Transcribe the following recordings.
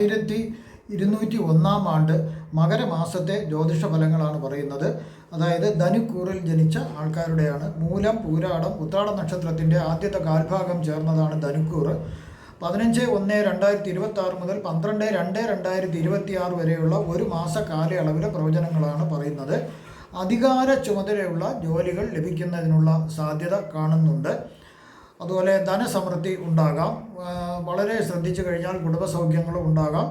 1201 ആണ്ട് മകരമാസത്തെ ജ്യോതിഷ ഫലങ്ങളാണ് പറയുന്നത്. അതായത് ധനുക്കൂറിൽ ജനിച്ച ആൾക്കാരുടെയാണ്. മൂലം, പൂരാടം, ഉത്രാട നക്ഷത്രത്തിൻ്റെ ആദ്യത്തെ കാൽഭാഗം ചേർന്നതാണ് ധനുക്കൂറ്. 15/1/2026 മുതൽ 12/2/2026 വരെയുള്ള ഒരു മാസ കാലയളവിലെ പ്രവചനങ്ങളാണ് പറയുന്നത്. അധികാര ചുമതലയുള്ള ജോലികൾ ലഭിക്കുന്നതിനുള്ള സാധ്യത കാണുന്നുണ്ട്. അതുപോലെ ധനസമൃദ്ധി ഉണ്ടാകാം. വളരെ ശ്രദ്ധിച്ചു കഴിഞ്ഞാൽ കുടുംബസൗഖ്യങ്ങളും ഉണ്ടാകാം.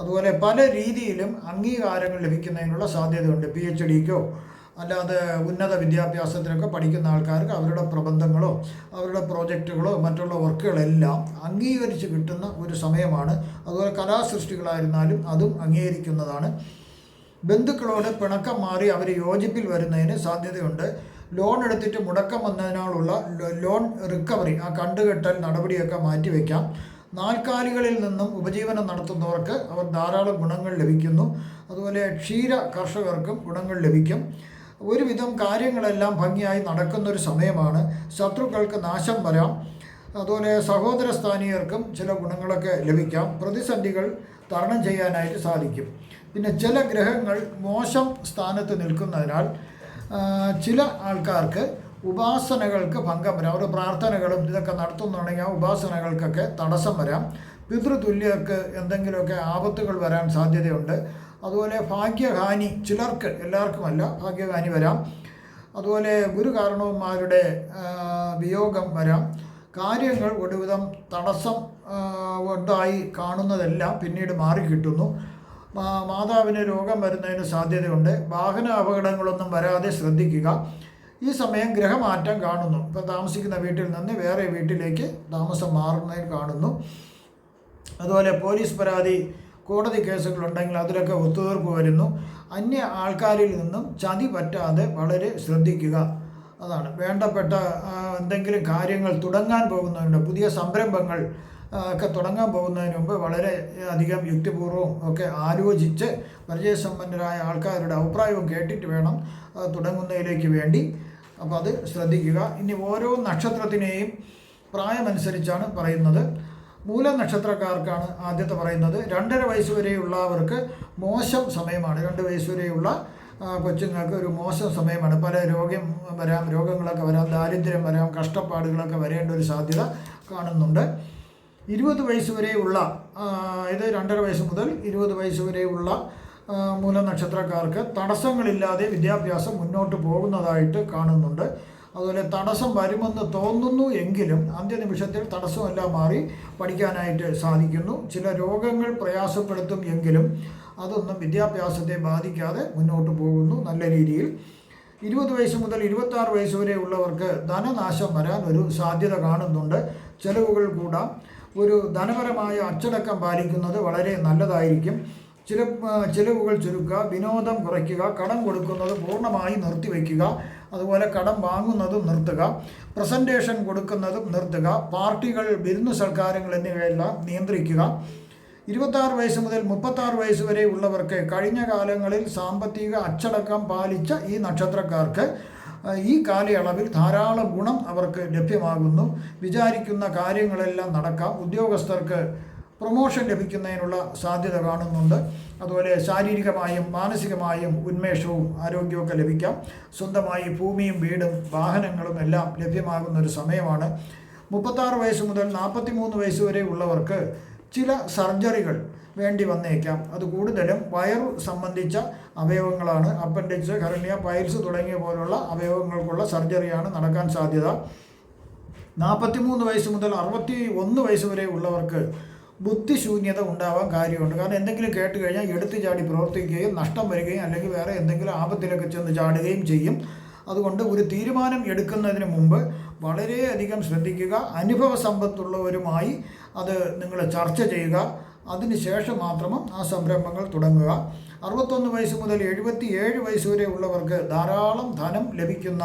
അതുപോലെ പല രീതിയിലും അംഗീകാരങ്ങൾ ലഭിക്കുന്നതിനുള്ള സാധ്യതയുണ്ട്. PhDക്കോ അല്ലാതെ ഉന്നത വിദ്യാഭ്യാസത്തിനൊക്കെ പഠിക്കുന്ന ആൾക്കാർക്ക് അവരുടെ പ്രബന്ധങ്ങളോ അവരുടെ പ്രോജക്റ്റുകളോ മറ്റുള്ള വർക്കുകളെല്ലാം അംഗീകരിച്ച് കിട്ടുന്ന ഒരു സമയമാണ്. അതുപോലെ കലാസൃഷ്ടികളായിരുന്നാലും അതും അംഗീകരിക്കുന്നതാണ്. ബന്ധുക്കളോട് പിണക്കം മാറി അവർ യോജിപ്പിൽ വരുന്നതിന് സാധ്യതയുണ്ട്. ലോൺ എടുത്തിട്ട് മുടക്കം വന്നതിനാലുള്ള ലോൺ റിക്കവറി, ആ കണ്ടുകെട്ടൽ നടപടിയൊക്കെ മാറ്റിവെക്കാം. നാൽക്കാലികളിൽ നിന്നും ഉപജീവനം നടത്തുന്നവർക്ക് അവർ ധാരാളം ഗുണങ്ങൾ ലഭിക്കുന്നു. അതുപോലെ ക്ഷീര കർഷകർക്കും ഗുണങ്ങൾ ലഭിക്കും. ഒരുവിധം കാര്യങ്ങളെല്ലാം ഭംഗിയായി നടക്കുന്നൊരു സമയമാണ്. ശത്രുക്കൾക്ക് നാശം വരാം. അതുപോലെ സഹോദര സ്ഥാനീയർക്കും ചില ഗുണങ്ങളൊക്കെ ലഭിക്കാം. പ്രതിസന്ധികൾ തരണം ചെയ്യാനായിട്ട് സാധിക്കും. പിന്നെ ചില ഗ്രഹങ്ങൾ മോശം സ്ഥാനത്ത് നിൽക്കുന്നതിനാൽ ചില ആൾക്കാർക്ക് ഉപാസനകൾക്ക് ഭംഗം വരാം. അവരുടെ പ്രാർത്ഥനകളും ഇതൊക്കെ നടത്തുന്നുണ്ടെങ്കിൽ ആ ഉപാസനകൾക്കൊക്കെ തടസ്സം വരാം. പിതൃതുല്യർക്ക് എന്തെങ്കിലുമൊക്കെ ആപത്തുകൾ വരാൻ സാധ്യതയുണ്ട്. അതുപോലെ ഭാഗ്യഹാനി, ചിലർക്ക്, എല്ലാവർക്കുമല്ല, ഭാഗ്യഹാനി വരാം. അതുപോലെ ഗുരുകാരണവന്മാരുടെ വിയോഗം വരാം. കാര്യങ്ങൾ ഒരുവിധം തടസ്സം ഉണ്ടായി കാണുന്നതെല്ലാം പിന്നീട് മാറിക്കിട്ടുന്നു. മാതാവിന് രോഗം വരുന്നതിന് സാധ്യതയുണ്ട്. വാഹന അപകടങ്ങളൊന്നും വരാതെ ശ്രദ്ധിക്കുക. ഈ സമയം ഗ്രഹമാറ്റം കാണുന്നു. ഇപ്പോൾ താമസിക്കുന്ന വീട്ടിൽ നിന്ന് വേറെ വീട്ടിലേക്ക് താമസം മാറുന്നതിൽ കാണുന്നു. അതുപോലെ പോലീസ് പരാതി, കോടതി കേസുകളുണ്ടെങ്കിൽ അതിലൊക്കെ ഒത്തുതീർപ്പ് വരുന്നു. അന്യ ആൾക്കാരിൽ നിന്നും ചതി പറ്റാതെ വളരെ ശ്രദ്ധിക്കുക. അതാണ് വേണ്ടപ്പെട്ട എന്തെങ്കിലും കാര്യങ്ങൾ തുടങ്ങാൻ പോകുന്നവരുണ്ട്. പുതിയ സംരംഭങ്ങൾ ഒക്കെ തുടങ്ങാൻ പോകുന്നതിന് മുമ്പ് വളരെ അധികം യുക്തിപൂർവ്വം ഒക്കെ ആലോചിച്ച് പരിചയസമ്പന്നരായ ആൾക്കാരുടെ അഭിപ്രായവും കേട്ടിട്ട് വേണം തുടങ്ങുന്നതിലേക്ക് വേണ്ടി. അപ്പോൾ അത് ശ്രദ്ധിക്കുക. ഇനി ഓരോ നക്ഷത്രത്തിനെയും പ്രായമനുസരിച്ചാണ് പറയുന്നത്. മൂല നക്ഷത്രക്കാർക്കാണ് ആദ്യത്തെ പറയുന്നത്. 2.5 വയസ്സ് വരെയുള്ളവർക്ക് മോശം സമയമാണ്. 2 വയസ്സ് വരെയുള്ള കൊച്ചുങ്ങൾക്ക് ഒരു മോശം സമയമാണ്. പല രോഗങ്ങളൊക്കെ വരാം, ദാരിദ്ര്യം വരാം, കഷ്ടപ്പാടുകളൊക്കെ വരേണ്ട ഒരു സാധ്യത കാണുന്നുണ്ട്. 20 വയസ്സ് വരെയുള്ള, ഇത് 2.5 വയസ്സ് മുതൽ 20 വയസ്സ് വരെയുള്ള മൂലനക്ഷത്രക്കാർക്ക് തടസ്സങ്ങളില്ലാതെ വിദ്യാഭ്യാസം മുന്നോട്ട് പോകുന്നതായിട്ട് കാണുന്നുണ്ട്. അതുപോലെ തടസ്സം വരുമെന്ന് തോന്നുന്നു എങ്കിലും അന്ത്യനിമിഷത്തിൽ തടസ്സമെല്ലാം മാറി പഠിക്കാനായിട്ട് സാധിക്കുന്നു. ചില രോഗങ്ങൾ പ്രയാസപ്പെടുത്തും എങ്കിലും അതൊന്നും വിദ്യാഭ്യാസത്തെ ബാധിക്കാതെ മുന്നോട്ട് പോകുന്നു നല്ല രീതിയിൽ. 20 വയസ്സ് മുതൽ 26 വയസ്സ് വരെ ഉള്ളവർക്ക് ധനനാശം വരാൻ ഒരു സാധ്യത കാണുന്നുണ്ട്. ചെലവുകൾ കൂടാം. ഒരു ധനപരമായ അച്ചടക്കം പാലിക്കുന്നത് വളരെ നല്ലതായിരിക്കും. ചിലവുകൾ ചുരുക്കുക, വിനോദം കുറയ്ക്കുക, കടം കൊടുക്കുന്നത് പൂർണ്ണമായി നിർത്തിവെക്കുക. അതുപോലെ കടം വാങ്ങുന്നതും നിർത്തുക, പ്രസൻറ്റേഷൻ കൊടുക്കുന്നതും നിർത്തുക, പാർട്ടികൾ, വിരുന്ന് സൽക്കാരങ്ങൾ എന്നിവയെല്ലാം നിയന്ത്രിക്കുക. 26 വയസ്സ് മുതൽ 36 വയസ്സ് വരെ ഉള്ളവർക്ക് കഴിഞ്ഞ കാലങ്ങളിൽ സാമ്പത്തിക അച്ചടക്കം പാലിച്ച ഈ നക്ഷത്രക്കാർക്ക് ഈ കാലയളവിൽ ധാരാളം ഗുണം അവർക്ക് ലഭ്യമാകുന്നു. വിചാരിക്കുന്ന കാര്യങ്ങളെല്ലാം നടക്കാം. ഉദ്യോഗസ്ഥർക്ക് പ്രൊമോഷൻ ലഭിക്കുന്നതിനുള്ള സാധ്യത കാണുന്നുണ്ട്. അതുപോലെ ശാരീരികമായും മാനസികമായും ഉന്മേഷവും ആരോഗ്യമൊക്കെ ലഭിക്കാം. സ്വന്തമായി ഭൂമിയും വീടും വാഹനങ്ങളും എല്ലാം ലഭ്യമാകുന്ന ഒരു സമയമാണ്. 36 വയസ്സ് മുതൽ 43 വയസ്സ് വരെ ഉള്ളവർക്ക് ചില സർജറികൾ വേണ്ടി വന്നേക്കാം. അത് കൂടുതലും വയറു സംബന്ധിച്ച അവയവങ്ങളാണ്. അപ്പൻഡിക്സ്, ഹെർണിയ, പൈൽസ് തുടങ്ങിയ പോലുള്ള അവയവങ്ങൾക്കുള്ള സർജറിയാണ് നടക്കാൻ സാധ്യത. 43 വയസ്സ് മുതൽ 61 വയസ്സ് വരെ ഉള്ളവർക്ക് ബുദ്ധിശൂന്യത ഉണ്ടാവാൻ കാര്യമുണ്ട്. കാരണം എന്തെങ്കിലും കേട്ട് കഴിഞ്ഞാൽ എടുത്തു ചാടി പ്രവർത്തിക്കുകയും നഷ്ടം വരികയും അല്ലെങ്കിൽ വേറെ എന്തെങ്കിലും ആപത്തിലൊക്കെ ചെന്ന് ചാടുകയും ചെയ്യും. അതുകൊണ്ട് ഒരു തീരുമാനം എടുക്കുന്നതിന് മുമ്പ് വളരെയധികം ശ്രദ്ധിക്കുക. അനുഭവ സമ്പത്തുള്ളവരുമായി അത് നിങ്ങൾ ചർച്ച ചെയ്യുക. അതിനുശേഷം മാത്രം ആ സംരംഭങ്ങൾ തുടങ്ങുക. 61 വയസ്സ് മുതൽ 77 വയസ്സ് വരെ ഉള്ളവർക്ക് ധാരാളം ധനം ലഭിക്കുന്ന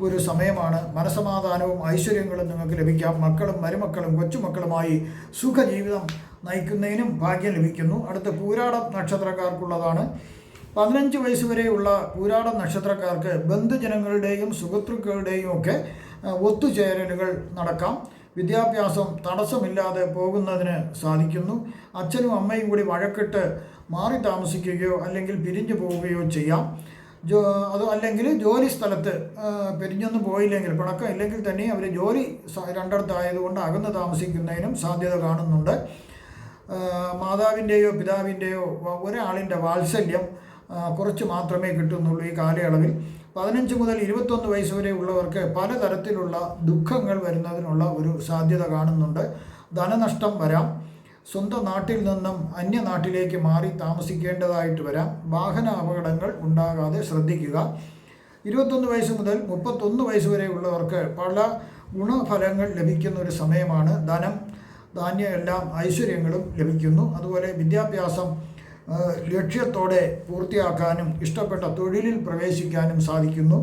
ഒരു സമയമാണ്. മനസമാധാനവും ഐശ്വര്യങ്ങളും നിങ്ങൾക്ക് ലഭിക്കാം. മക്കളും മരുമക്കളും കൊച്ചുമക്കളുമായി സുഖജീവിതം നയിക്കുന്നതിനും ഭാഗ്യം ലഭിക്കുന്നു. അടുത്ത പൂരാടം നക്ഷത്രക്കാർക്കുള്ളതാണ്. 15 വയസ്സ് വരെയുള്ള പൂരാടം നക്ഷത്രക്കാർക്ക് ബന്ധുജനങ്ങളുടെയും സുഹൃത്തുക്കളുടെയും ഒക്കെ ഒത്തുചേരലുകൾ നടക്കാം. വിദ്യാഭ്യാസം തടസ്സമില്ലാതെ പോകുന്നതിന് സാധിക്കുന്നു. അച്ഛനും അമ്മയും കൂടി വഴക്കിട്ട് മാറി താമസിക്കുകയോ അല്ലെങ്കിൽ പിരിഞ്ഞു പോവുകയോ ചെയ്യാം. അല്ലെങ്കിൽ ജോലി സ്ഥലത്ത് പിരിഞ്ഞൊന്നും പോയില്ലെങ്കിൽ, പിണക്കം ഇല്ലെങ്കിൽ തന്നെ അവർ ജോലി രണ്ടിടത്തായതുകൊണ്ട് അകന്ന് താമസിക്കുന്നതിനും സാധ്യത കാണുന്നുണ്ട്. മാതാവിൻ്റെയോ പിതാവിൻ്റെയോ ഒരാളിൻ്റെ വാത്സല്യം കുറച്ച് മാത്രമേ കിട്ടുന്നുള്ളൂ ഈ കാലയളവിൽ. 15 മുതൽ 21 വയസ്സ് വരെ ഉള്ളവർക്ക് പലതരത്തിലുള്ള ദുഃഖങ്ങൾ വരുന്നതിനുള്ള ഒരു സാധ്യത കാണുന്നുണ്ട്. ധനനഷ്ടം വരാം. സ്വന്തം നാട്ടിൽ നിന്നും അന്യനാട്ടിലേക്ക് മാറി താമസിക്കേണ്ടതായിട്ട് വരാം. വാഹന അപകടങ്ങൾ ഉണ്ടാകാതെ ശ്രദ്ധിക്കുക. 21 വയസ്സ് മുതൽ 31 വയസ്സ് വരെ ഉള്ളവർക്ക് പല ഗുണഫലങ്ങൾ ലഭിക്കുന്ന ഒരു സമയമാണ്. ധനം, ധാന്യം എല്ലാം ഐശ്വര്യങ്ങളും ലഭിക്കുന്നു. അതുപോലെ വിദ്യാഭ്യാസം ലക്ഷ്യത്തോടെ പൂർത്തിയാക്കാനും ഇഷ്ടപ്പെട്ട തൊഴിലിൽ പ്രവേശിക്കാനും സാധിക്കുന്നു.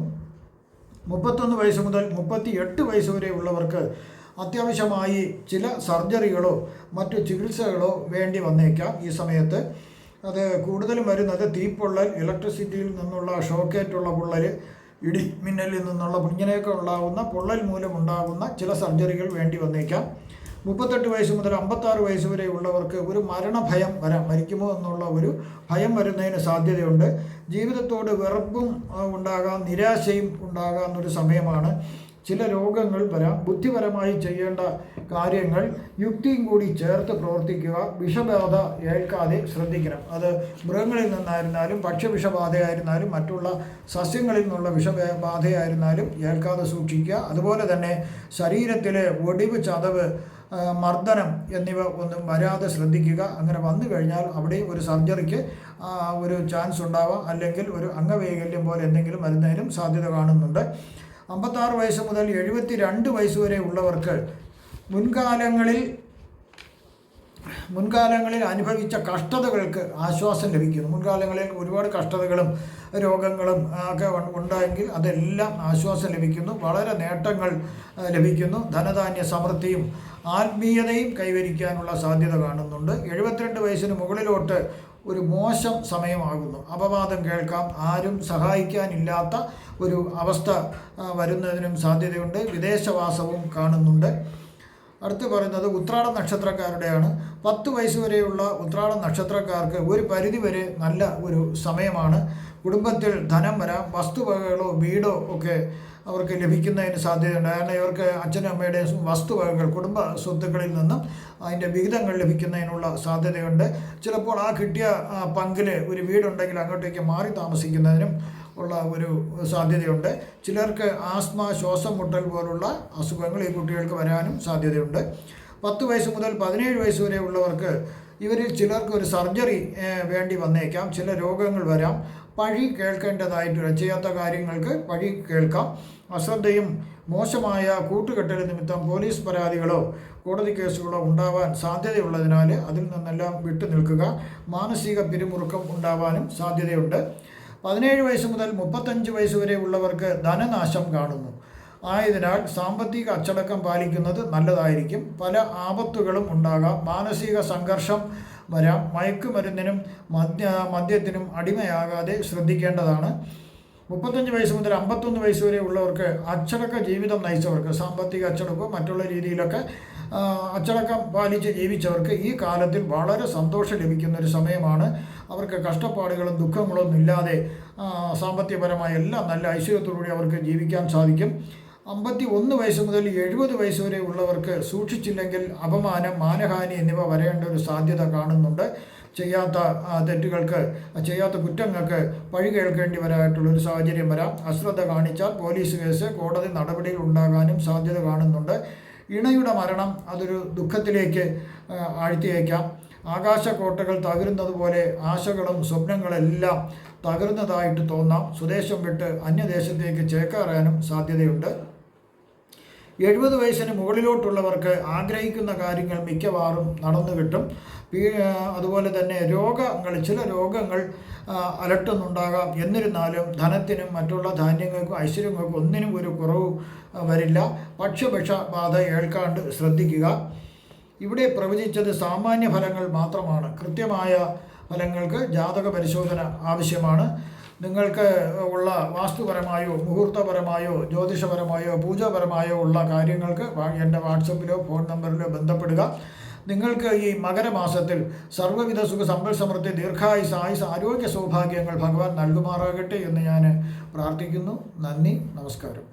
31 വയസ്സ് മുതൽ 38 വയസ്സ് വരെ ഉള്ളവർക്ക് അത്യാവശ്യമായി ചില സർജറികളോ മറ്റു ചികിത്സകളോ വേണ്ടി വന്നേക്കാം ഈ സമയത്ത്. അത് കൂടുതലും വരുന്നത് തീപ്പൊള്ളൽ, ഇലക്ട്രിസിറ്റിയിൽ നിന്നുള്ള ഷോക്കേറ്റുള്ള പൊള്ളൽ, ഇടി മിന്നലിൽ നിന്നുള്ള ഇങ്ങനെയൊക്കെ ഉണ്ടാകുന്ന പൊള്ളൽ മൂലമുണ്ടാകുന്ന ചില സർജറികൾ വേണ്ടി വന്നേക്കാം. 38 വയസ്സ് മുതൽ 56 വയസ്സ് വരെ ഉള്ളവർക്ക് ഒരു മരണഭയം വരാം. മരിക്കുമോ എന്നുള്ള ഒരു ഭയം വരുന്നതിന് സാധ്യതയുണ്ട്. ജീവിതത്തോട് വെറുപ്പും ഉണ്ടാകാം, നിരാശയും ഉണ്ടാകാവുന്നൊരു സമയമാണ്. ചില രോഗങ്ങൾ വരാം. ബുദ്ധിപരമായി ചെയ്യേണ്ട കാര്യങ്ങൾ യുക്തിയും കൂടി ചേർത്ത് പ്രവർത്തിക്കുക. വിഷബാധ ഏൽക്കാതെ ശ്രദ്ധിക്കണം. അത് മൃഗങ്ങളിൽ നിന്നായിരുന്നാലും ഭക്ഷ്യവിഷബാധയായിരുന്നാലും മറ്റുള്ള സസ്യങ്ങളിൽ നിന്നുള്ള വിഷബാധയായിരുന്നാലും ഏൽക്കാതെ സൂക്ഷിക്കുക. അതുപോലെ തന്നെ ശരീരത്തിലെ ഒടിവ്, ചതവ്, മർദ്ദനം എന്നിവ ഒന്നും വരാതെ ശ്രദ്ധിക്കുക. അങ്ങനെ വന്നു കഴിഞ്ഞാൽ അവിടെ ഒരു സർജറിക്ക് ഒരു ചാൻസ് ഉണ്ടാവാം. അല്ലെങ്കിൽ ഒരു അംഗവൈകല്യം പോലെ എന്തെങ്കിലും വരുന്നതിനും സാധ്യത കാണുന്നുണ്ട്. 56 വയസ്സ് മുതൽ 72 വയസ്സ് വരെ ഉള്ളവർക്ക് മുൻകാലങ്ങളിൽ അനുഭവിച്ച കഷ്ടതകൾക്ക് ആശ്വാസം ലഭിക്കുന്നു. മുൻകാലങ്ങളിൽ ഒരുപാട് കഷ്ടതകളും രോഗങ്ങളും ഒക്കെ ഉണ്ടായെങ്കിൽ അതെല്ലാം ആശ്വാസം ലഭിക്കുന്നു. വളരെ നേട്ടങ്ങൾ ലഭിക്കുന്നു. ധനധാന്യ സമൃദ്ധിയും ആത്മീയതയും കൈവരിക്കാനുള്ള സാധ്യത കാണുന്നുണ്ട്. 72 വയസ്സിന് മുകളിലോട്ട് ഒരു മോശം സമയമാകുന്നു. അപവാദം കേൾക്കാം. ആരും സഹായിക്കാനില്ലാത്ത ഒരു അവസ്ഥ വരുന്നതിനും സാധ്യതയുണ്ട്. വിദേശവാസവും കാണുന്നുണ്ട്. അടുത്ത് പറയുന്നത് ഉത്രാട നക്ഷത്രക്കാരുടെയാണ്. 10 വയസ്സ് വരെയുള്ള ഉത്രാട നക്ഷത്രക്കാർക്ക് ഒരു പരിധിവരെ നല്ല ഒരു സമയമാണ്. കുടുംബത്തിൽ ധനം വരാം. വസ്തുവകകളോ വീടോ ഒക്കെ അവർക്ക് ലഭിക്കുന്നതിന് സാധ്യതയുണ്ട്. കാരണം ഇവർക്ക് അച്ഛനും അമ്മയുടെയും വസ്തുവകകൾ, കുടുംബ സ്വത്തുക്കളിൽ നിന്നും അതിൻ്റെ വിഹിതങ്ങൾ ലഭിക്കുന്നതിനുള്ള സാധ്യതയുണ്ട്. ചിലപ്പോൾ ആ കിട്ടിയ പങ്കിൽ ഒരു വീടുണ്ടെങ്കിൽ അങ്ങോട്ടേക്ക് മാറി താമസിക്കുന്നതിനും ഉള്ള ഒരു സാധ്യതയുണ്ട്. ചിലർക്ക് ആസ്മ, ശ്വാസം മുട്ടൽ പോലുള്ള അസുഖങ്ങൾ ഈ കുട്ടികൾക്ക് വരാനും സാധ്യതയുണ്ട്. 10 വയസ്സ് മുതൽ 17 വയസ്സ് വരെ ഉള്ളവർക്ക് ഇവരിൽ ചിലർക്ക് ഒരു സർജറി വേണ്ടി വന്നേക്കാം. ചില രോഗങ്ങൾ വരാം. പഴി കേൾക്കേണ്ടതായിട്ട് ചെയ്യാത്ത കാര്യങ്ങൾക്ക് പഴി കേൾക്കാം. അശ്രദ്ധയും മോശമായ കൂട്ടുകെട്ടൽ നിമിത്തം പോലീസ് പരാതികളോ കോടതി കേസുകളോ ഉണ്ടാവാൻ സാധ്യതയുള്ളതിനാൽ അതിൽ നിന്നെല്ലാം വിട്ടു നിൽക്കുക. മാനസിക പിരിമുറുക്കം ഉണ്ടാവാനും സാധ്യതയുണ്ട്. 17 വയസ്സ് മുതൽ 35 വയസ്സ് വരെ ഉള്ളവർക്ക് ധനനാശം കാണുന്നു. ആയതിനാൽ സാമ്പത്തിക അച്ചടക്കം പാലിക്കുന്നത് നല്ലതായിരിക്കും. പല ആപത്തുകളും ഉണ്ടാകാം. മാനസിക സംഘർഷം വരാം. മയക്കുമരുന്നിനും മദ്യത്തിനും അടിമയാകാതെ ശ്രദ്ധിക്കേണ്ടതാണ്. 35 വയസ്സ് മുതൽ 51 വയസ്സ് വരെ ഉള്ളവർക്ക് അച്ചടക്ക ജീവിതം നയിച്ചവർക്ക്, സാമ്പത്തിക അച്ചടക്കവും മറ്റുള്ള രീതിയിലൊക്കെ അച്ചടക്കം പാലിച്ച് ജീവിച്ചവർക്ക് ഈ കാലത്തിൽ വളരെ സന്തോഷം ലഭിക്കുന്ന ഒരു സമയമാണ്. അവർക്ക് കഷ്ടപ്പാടുകളും ദുഃഖങ്ങളൊന്നും ഇല്ലാതെ സാമ്പത്തികപരമായ എല്ലാം നല്ല ഐശ്വര്യത്തോടുകൂടി അവർക്ക് ജീവിക്കാൻ സാധിക്കും. 51 വയസ്സ് മുതൽ 70 വയസ്സ് വരെ ഉള്ളവർക്ക് സൂക്ഷിച്ചില്ലെങ്കിൽ അപമാനം, മാനഹാനി എന്നിവ വരേണ്ട ഒരു സാധ്യത കാണുന്നുണ്ട്. ചെയ്യാത്ത തെറ്റുകൾക്ക്, ചെയ്യാത്ത കുറ്റങ്ങൾക്ക് പഴി കേൾക്കേണ്ടി വരായിട്ടുള്ളൊരു സാഹചര്യം വരാം. അശ്രദ്ധ കാണിച്ചാൽ പോലീസ് കേസ്, കോടതി നടപടികൾ ഉണ്ടാകാനും സാധ്യത കാണുന്നുണ്ട്. ഇണയുടെ മരണം അതൊരു ദുഃഖത്തിലേക്ക് ആഴ്ത്തിയേക്കാം. ആകാശക്കോട്ടകൾ തകരുന്നത് പോലെ ആശകളും സ്വപ്നങ്ങളെല്ലാം തകരുന്നതായിട്ട് തോന്നാം. സ്വദേശം വിട്ട് അന്യദേശത്തേക്ക് ചേക്കേറാനും സാധ്യതയുണ്ട്. 70 വയസ്സിന് മുകളിലോട്ടുള്ളവർക്ക് ആഗ്രഹിക്കുന്ന കാര്യങ്ങൾ മിക്കവാറും നടന്നു കിട്ടും. അതുപോലെ തന്നെ ചില രോഗങ്ങൾ അലട്ടുന്നുണ്ടാകാം. എന്നിരുന്നാലും ധനത്തിനും മറ്റുള്ള ധാന്യങ്ങൾക്കും ഐശ്വര്യങ്ങൾക്കും ഒന്നിനും ഒരു കുറവ് വരില്ല. പക്ഷവിഷബാധ ഏൽക്കാണ്ട് ശ്രദ്ധിക്കുക. ഇവിടെ പ്രവചിച്ചത് സാമാന്യ ഫലങ്ങൾ മാത്രമാണ്. കൃത്യമായ ഫലങ്ങൾക്ക് ജാതക പരിശോധന ആവശ്യമാണ്. നിങ്ങൾക്ക് ഉള്ള വാസ്തുപരമായോ മുഹൂർത്തപരമായോ ജ്യോതിഷപരമായോ പൂജാപരമായോ ഉള്ള കാര്യങ്ങൾക്ക് എൻ്റെ വാട്സപ്പിലോ ഫോൺ നമ്പറിലോ ബന്ധപ്പെടുക. നിങ്ങൾക്ക് ഈ മകരമാസത്തിൽ സർവ്വവിധ സുഖ സമ്പൽ സമൃദ്ധി ദീർഘായുസ് ആയുസ് ആരോഗ്യ സൗഭാഗ്യങ്ങൾ ഭഗവാൻ നൽകുമാറാകട്ടെ എന്ന് ഞാൻ പ്രാർത്ഥിക്കുന്നു. നന്ദി, നമസ്കാരം.